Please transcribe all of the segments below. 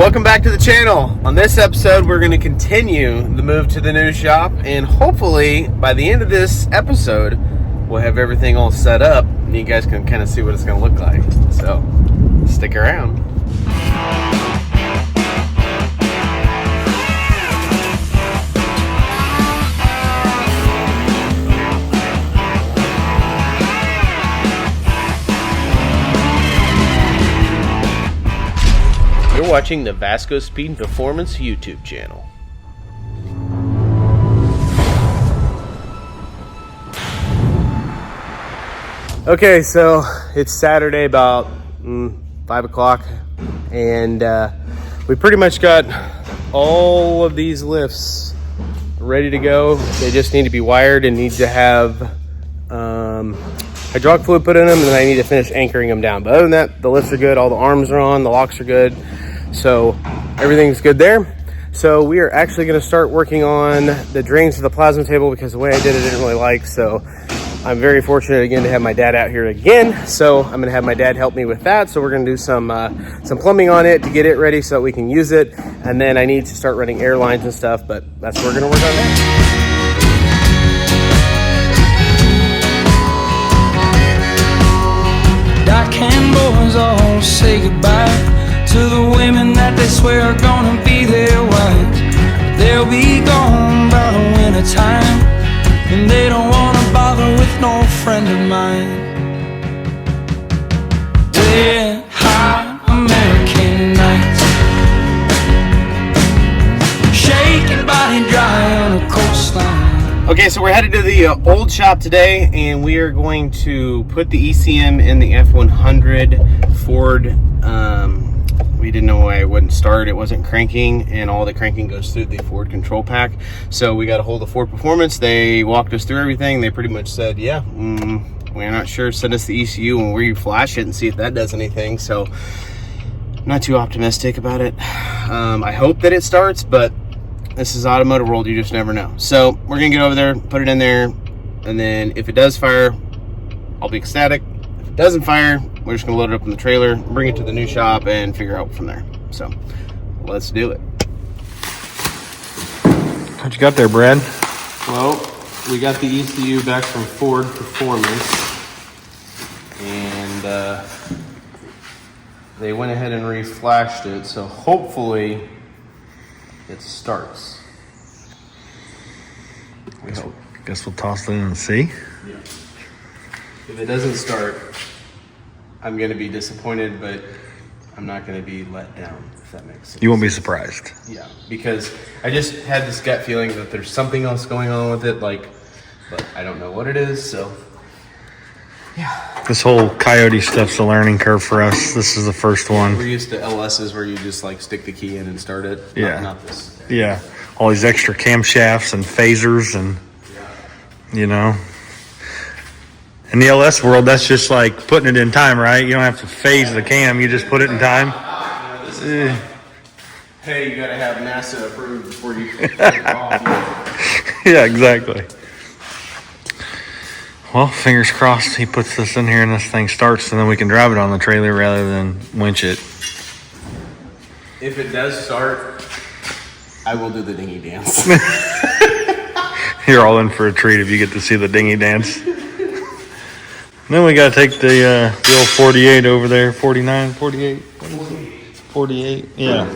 Welcome back to the channel. On this episode, we're going to continue the move to the new shop, and hopefully by the end of this episode, we'll have everything all set up and you guys can kind of see what it's going to look like. So stick around. You're watching the Vasco Speed Performance YouTube channel. Okay, so it's Saturday about 5 o'clock, and we pretty much got all of these lifts ready to go. They just need to be wired and need to have hydraulic fluid put in them, and then I need to finish anchoring them down. But other than that, the lifts are good, all the arms are on, the locks are good, so everything's good there. So we are actually going to start working on the drains of the plasma table, because the way I did it I didn't really like. So I'm very fortunate again to have my dad out here again. So I'm going to have my dad help me with that. So we're going to do some plumbing on it to get it ready so that we can use it, and then I need to start running air lines and stuff, but that's what we're going to work on next. Can boys all say goodbye to the women that they swear are gonna be their wives? They'll be gone by the winter time, and they don't wanna bother with no friend of mine. Dead hot American nights, shaking body dry on a coastline. Okay, so we're headed to the old shop today, and we are going to put the ECM in the F100 Ford. We didn't know why it wouldn't start. It wasn't cranking, and all the cranking goes through the Ford control pack. So we got a hold of Ford Performance. They walked us through everything. They pretty much said, yeah, we're not sure. Send us the ECU and we flash it and see if that does anything. So not too optimistic about it. I hope that it starts, but this is automotive world, you just never know. So we're gonna get over there, put it in there, and then if it does fire, I'll be ecstatic. If it doesn't fire, we're just gonna load it up in the trailer, bring it to the new shop, and figure out from there. So let's do it. What you got there, Brad? Well, we got the ECU back from Ford Performance, and they went ahead and reflashed it, so hopefully it starts. We hope. Guess we'll toss it in and see. Yeah. If it doesn't start, I'm going to be disappointed, but I'm not going to be let down, if that makes sense. You won't be surprised. Yeah, because I just had this gut feeling that there's something else going on with it, but I don't know what it is, so yeah. This whole Coyote stuff's a learning curve for us. This is the first one. We're used to LS's where you just stick the key in and start it. Yeah. Not this. Yeah. All these extra camshafts and phasers and, you know. In the LS world, that's just like putting it in time, right? You don't have to phase the cam. You just put it in time. Hey, you got to have NASA approved before you take it off. Yeah, exactly. Well, fingers crossed he puts this in here and this thing starts, and then we can drive it on the trailer rather than winch it. If it does start, I will do the dinghy dance. You're all in for a treat if you get to see the dinghy dance. And then we got to take the old 48 over there, 49, 48, 48, yeah.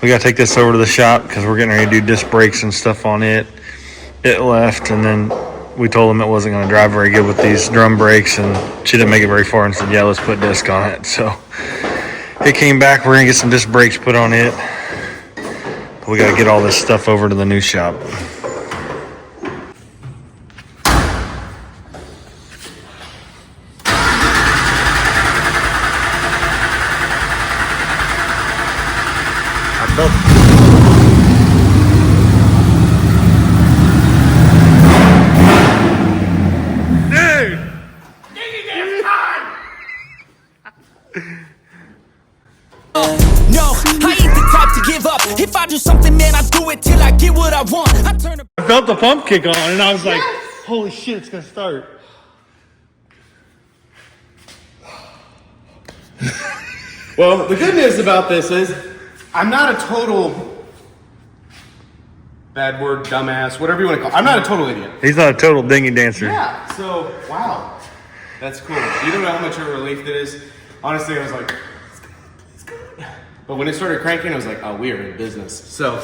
We got to take this over to the shop because we're getting ready to do disc brakes and stuff on it. It left, and then we told them it wasn't going to drive very good with these drum brakes, and she didn't make it very far and said, yeah, let's put disc on it. So it came back. We're going to get some disc brakes put on it. But we got to get all this stuff over to the new shop. I built If I do something, man, I do it till I get what I want. I felt the pump kick on, and I was like, holy shit, it's going to start. Well, the good news about this is I'm not a total, bad word, dumbass, whatever you want to call it. I'm not a total idiot. He's not a total dinghy dancer. Yeah, so, wow. That's cool. You don't know how much of a relief that is. Honestly, I was like, it's good. But when it started cranking, I was like, oh, we are in business. So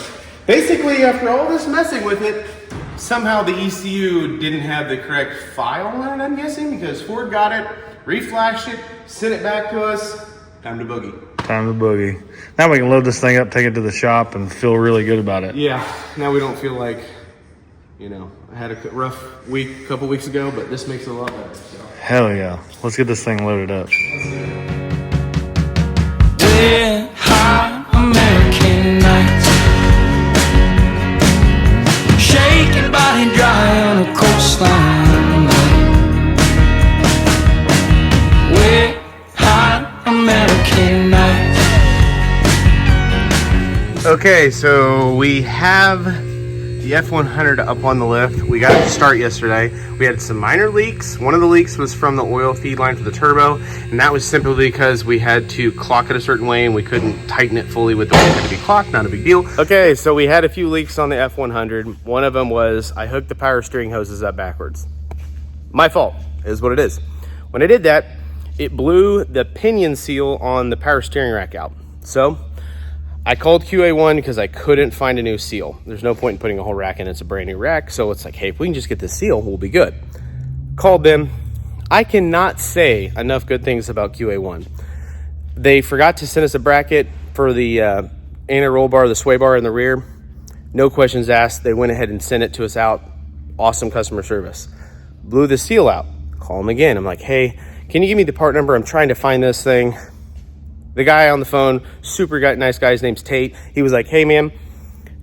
basically, after all this messing with it, somehow the ECU didn't have the correct file on it, I'm guessing, because Ford got it, reflashed it, sent it back to us. Time to boogie. Time to boogie. Now we can load this thing up, take it to the shop, and feel really good about it. Yeah, now we don't feel like, you know, I had a rough week a couple weeks ago, but this makes it a lot better. So. Hell yeah. Let's get this thing loaded up. Wet, hot American nights, shaking body dry on a coastline. Wet, hot American nights. Okay, so we have the F100 up on the lift. We got it to start yesterday. We had some minor leaks. One of the leaks was from the oil feed line for the turbo, and that was simply because we had to clock it a certain way and we couldn't tighten it fully with the way it had to be clocked. Not a big deal. Okay, so we had a few leaks on the F100. One of them was I hooked the power steering hoses up backwards. My fault is what it is. When I did that, it blew the pinion seal on the power steering rack out. So I called QA1 because I couldn't find a new seal. There's no point in putting a whole rack in. It's a brand new rack. So it's like, hey, if we can just get this seal, we'll be good. Called them. I cannot say enough good things about QA1. They forgot to send us a bracket for the anti-roll bar, the sway bar in the rear. No questions asked. They went ahead and sent it to us out. Awesome customer service. Blew the seal out. Call them again. I'm like, hey, can you give me the part number? I'm trying to find this thing. The guy on the phone, super nice guy, his name's Tate. He was like, hey man,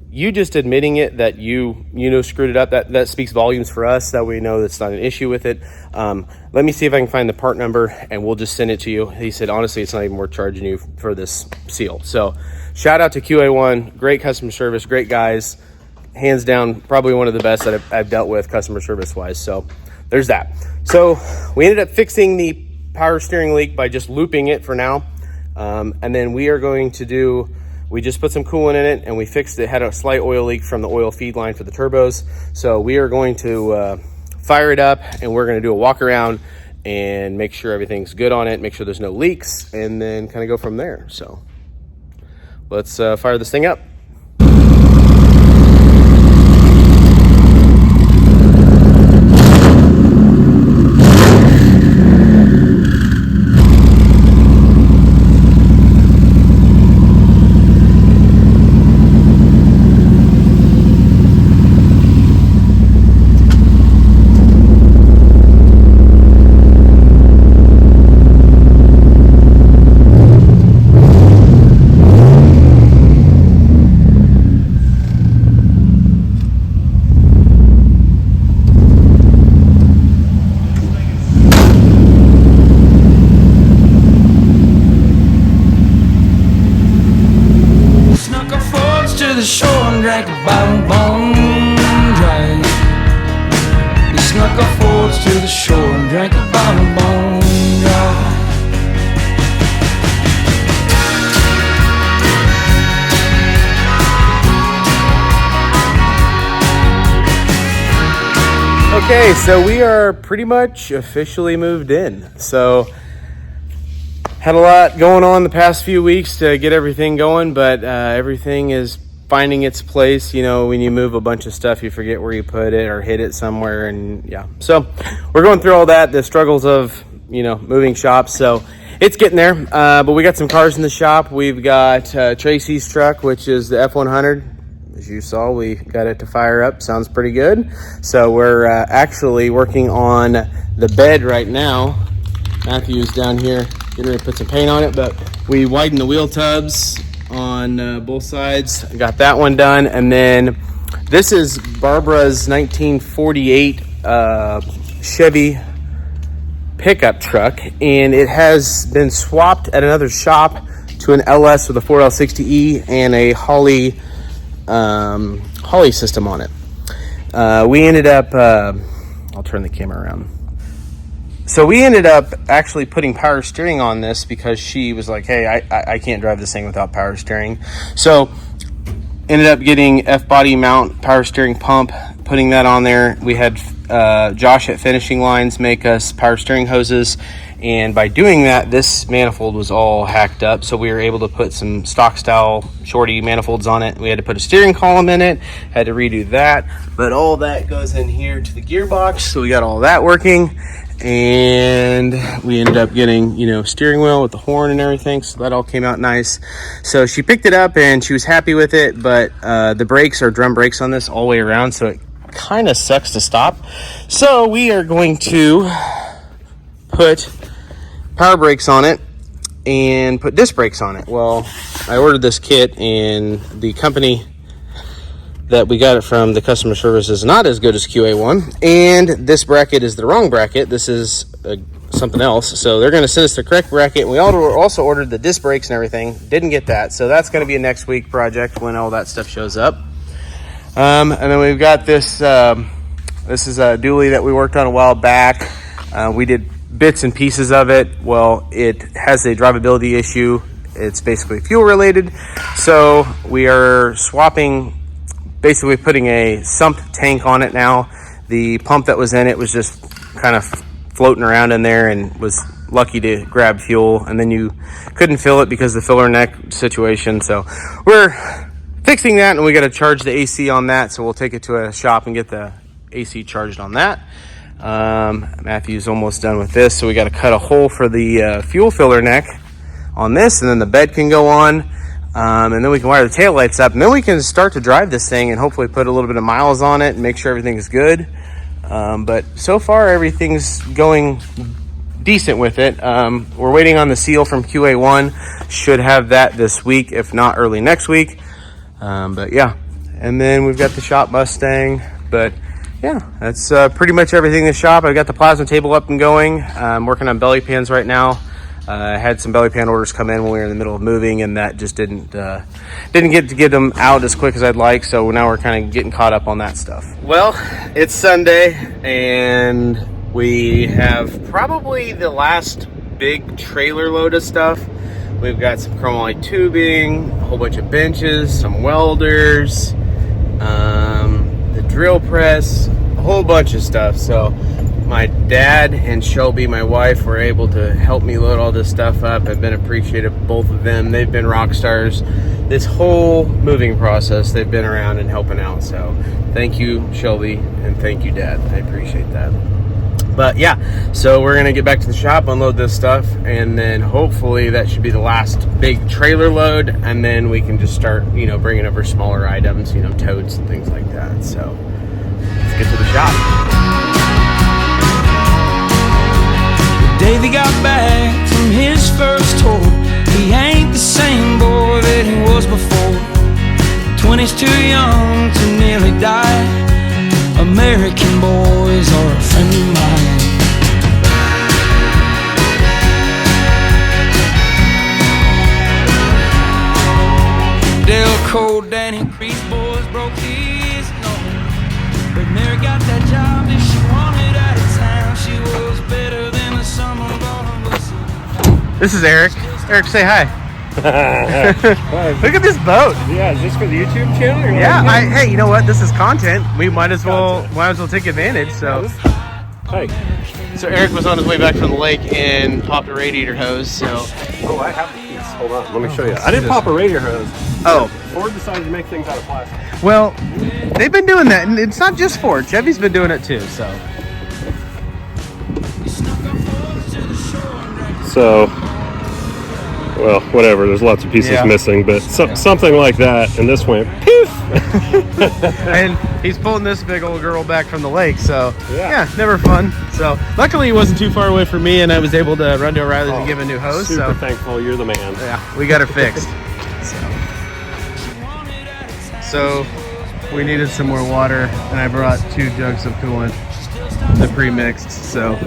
you just admitting it that you screwed it up, that speaks volumes for us, that we know that's not an issue with it. Let me see if I can find the part number and we'll just send it to you. He said, honestly, it's not even worth charging you for this seal. So shout out to QA1, great customer service, great guys. Hands down, probably one of the best that I've dealt with customer service wise. So there's that. So we ended up fixing the power steering leak by just looping it for now. And then we are going to we just put some coolant in it and we fixed it. Had a slight oil leak from the oil feed line for the turbos. So we are going to fire it up and we're going to do a walk around and make sure everything's good on it, make sure there's no leaks, and then kind of go from there. So let's fire this thing up. The shore and drank a bottle bone dry. We snuck our Fords to the shore and drank a bottle bone dry. Okay, so we are pretty much officially moved in. So had a lot going on the past few weeks to get everything going, but everything is finding its place. You know, when you move a bunch of stuff, you forget where you put it or hid it somewhere, and yeah. So we're going through all that, the struggles of, you know, moving shops. So it's getting there, but we got some cars in the shop. We've got Tracy's truck, which is the F100. As you saw, we got it to fire up. Sounds pretty good. So we're actually working on the bed right now. Matthew's down here getting ready to put some paint on it, but we widened the wheel tubs on both sides. Got that one done. And then this is Barbara's 1948 Chevy pickup truck, and it has been swapped at another shop to an LS with a 4L60E and a Holley system on it. We ended up I'll turn the camera around. So we ended up actually putting power steering on this because she was like, hey, I can't drive this thing without power steering. So ended up getting F-body mount power steering pump, putting that on there. We had Josh at Finishing Lines make us power steering hoses, and by doing that, this manifold was all hacked up, so we were able to put some stock style shorty manifolds on it. We had to put a steering column in it, had to redo that, but all that goes in here to the gearbox, so we got all that working. And we ended up getting, steering wheel with the horn and everything, so that all came out nice. So she picked it up and she was happy with it, but the brakes are drum brakes on this all the way around, so it kind of sucks to stop. So we are going to put power brakes on it and put disc brakes on it. Well, I ordered this kit, and the company that we got it from, the customer service is not as good as QA1, and this bracket is the wrong bracket. This is something else, so they're going to send us the correct bracket. We also ordered the disc brakes and everything, didn't get that, so that's going to be a next week project when all that stuff shows up. And then we've got this this is a dually that we worked on a while back. We did bits and pieces of it. Well, it has a drivability issue. It's basically fuel related, so we are swapping, basically putting a sump tank on it now. The pump that was in it was just kind of floating around in there and was lucky to grab fuel, and then you couldn't fill it because of the filler neck situation. So we're fixing that, and we got to charge the AC on that, so we'll take it to a shop and get the AC charged on that. Matthew's almost done with this, so we got to cut a hole for the fuel filler neck on this, and then the bed can go on. And then we can wire the taillights up, and then we can start to drive this thing and hopefully put a little bit of miles on it and make sure everything is good. But so far, everything's going decent with it. We're waiting on the seal from QA1. Should have that this week, if not early next week. But yeah, and then we've got the shop Mustang. But yeah, that's pretty much everything in the shop. I've got the plasma table up and going. I'm working on belly pans right now. I had some belly pan orders come in when we were in the middle of moving, and that just didn't get to get them out as quick as I'd like. So now we're kind of getting caught up on that stuff. Well, it's Sunday, and we have probably the last big trailer load of stuff. We've got some chromoly tubing, a whole bunch of benches, some welders, the drill press, a whole bunch of stuff. So my dad and Shelby, my wife, were able to help me load all this stuff up. I've been appreciative of both of them. They've been rock stars this whole moving process. They've been around and helping out. So thank you, Shelby, and thank you, Dad. I appreciate that. But yeah, so we're going to get back to the shop, unload this stuff, and then hopefully that should be the last big trailer load, and then we can just start, bringing over smaller items, totes and things like that. So let's get to the shop. Davey got back from his first tour. He ain't the same boy that he was before. 20's too young to nearly die. American boys are a friend of mine. Delco, Danny Crease boys broke his nose, but Mary got that job that she wanted out of town. She was better than the summer of. This is Eric. Eric, say hi. Look at this boat. Yeah, is this for the YouTube channel? Or Yeah, hey, you know what? This is content. We might as well take advantage. So, Hey. So Eric was on his way back from the lake and popped a radiator hose. So, Oh, I have the piece. Hold on, let me show you. I didn't pop a radiator hose. oh, Ford decided to make things out of plastic. well, they've been doing that, and it's not just Ford. Chevy's been doing it too. So, well, whatever. There's lots of pieces missing, but something like that, and this went poof. And he's pulling this big old girl back from the lake, so Yeah. never fun. So luckily he wasn't too far away from me, and I was able to run to O'Reilly's and give him a new hose. Super So thankful. You're the man. yeah, we got her fixed. So we needed some more water, and I brought 2 jugs of coolant, the pre-mixed. So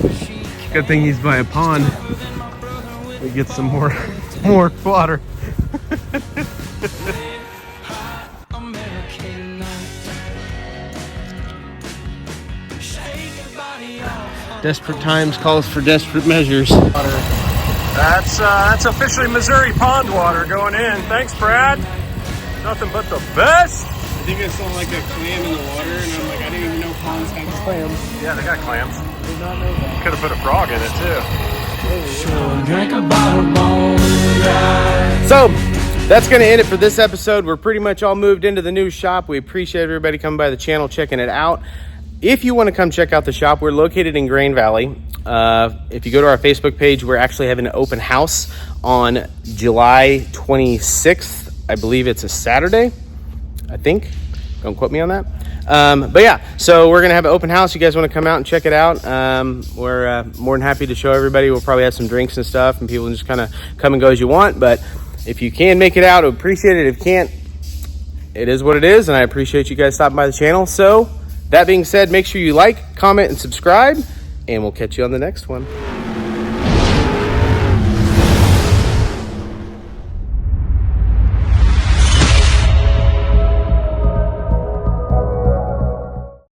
good thing he's by a pond. We get some more water. Shake your body off. Desperate times calls for desperate measures. That's officially Missouri pond water going in. Thanks, Brad. Nothing but the best. I think I saw like a clam in the water, and I'm like, I didn't even know ponds had clams. Yeah, they got clams. Did not know that. Could have put a frog in it too. Drink a bottle bone dry. So that's going to end it for this episode. We're pretty much all moved into the new shop. We appreciate everybody coming by the channel, checking it out. If you want to come check out the shop, we're located in Grain Valley. If you go to our Facebook page, we're actually having an open house on July 26th. I believe it's a Saturday, I think. Don't quote me on that. But yeah, so we're going to have an open house. You guys want to come out and check it out? We're more than happy to show everybody. We'll probably have some drinks and stuff, and people can just kind of come and go as you want. But if you can make it out, I would appreciate it. If you can't, it is what it is, and I appreciate you guys stopping by the channel. So that being said, make sure you like, comment, and subscribe, and we'll catch you on the next one.